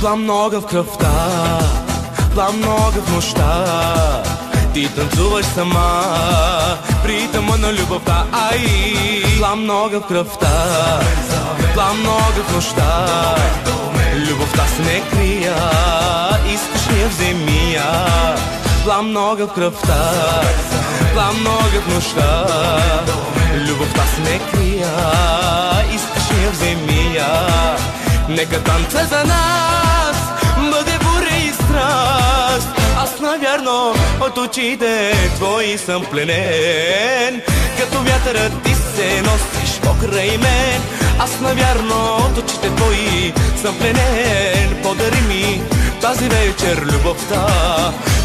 Бла много в кръвта, бла много в нощта. Ти танцуваш сама при ритъма на любовта. Ай, бла много в кръвта, бла много в нощта. Любовта се не крия, искаш ли я вземи я. Бла много в кръвта, бла много в нощта. Любовта се не крия, искаш ли я вземи я. Нека танца за нас бъде буря и страст. Аз навярно от очите твои съм пленен. Като вятърът ти се носиш покрай мен. Аз навярно от очите твои съм пленен. Подари ми тази вечер любовта.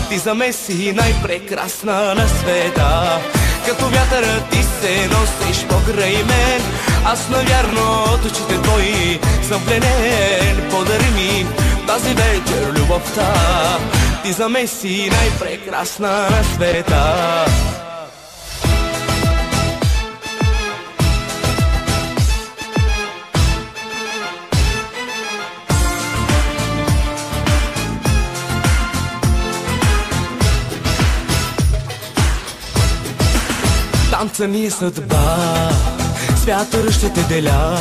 Ти за мен си най-прекрасна на света. Като вятърът ти се носиш покрай мен. Аз навярно от очите твои съм пленен. Подари ми тази вечер любовта. Ти за мен си най-прекрасна на света. Танца ни е съдба, с вятъра ще те деля.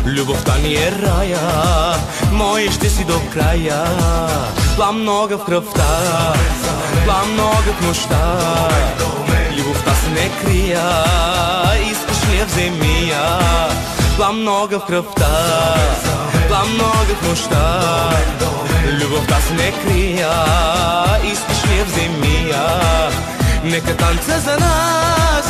Любовта ни е рая, мой ще си до края. Бла много в кръвта, бла много в нощта. Любовта се не крия, искаш ли я вземи я. Бла много в кръвта, бла много в нощта. Любовта се не крия, искаш ли я вземи я. Нека танца за нас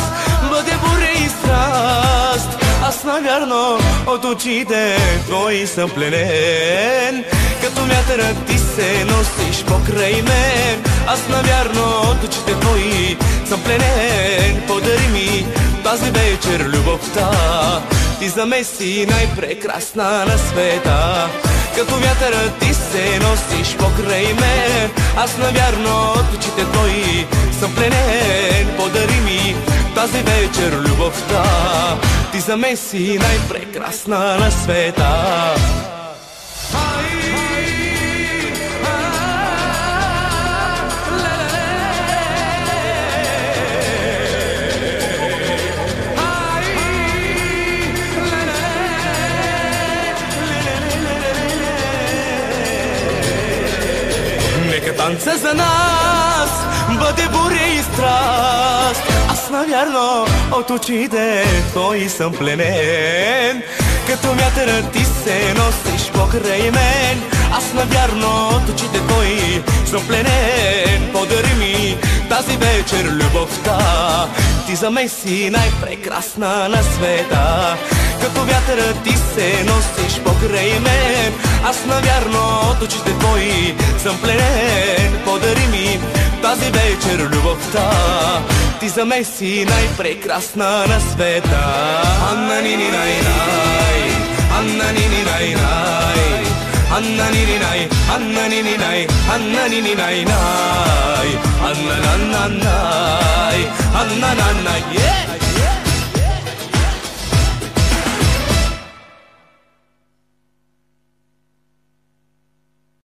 бъде буря и страст. Аз навярно от очите твои съм пленен. Като вятърът ти се носиш покрай мен. Аз навярно от очите твои съм пленен. Подари ми тази вечер любовта. Ти за мен си най-прекрасна на света. Като вятърът ти се носиш покрай мен. Аз навярно от очите твои съм пленен. Подари ми тази вечер любовта. Ти за мен си най-прекрасна на света. Нека танца за нас бъде буря и страст. Аз навярно от очите твои съм пленен. Като вятърът ти се носиш покрай мен. Аз навярно от очите твои съм пленен. Подари ми тази вечер любовта. Ти за мен си най-прекрасна на света. Като вятърът ти се носиш покрай мен. Аз навярно от очите твои съм пленен. Подари ми тази вечер любовта. Ти за мен си най-прекрасна на света. Анна ни ни най най, Анна ни ни най най, Анна ни ни най, Анна ни ни най, Анна ни ни най най, Анна на най, Анна на най.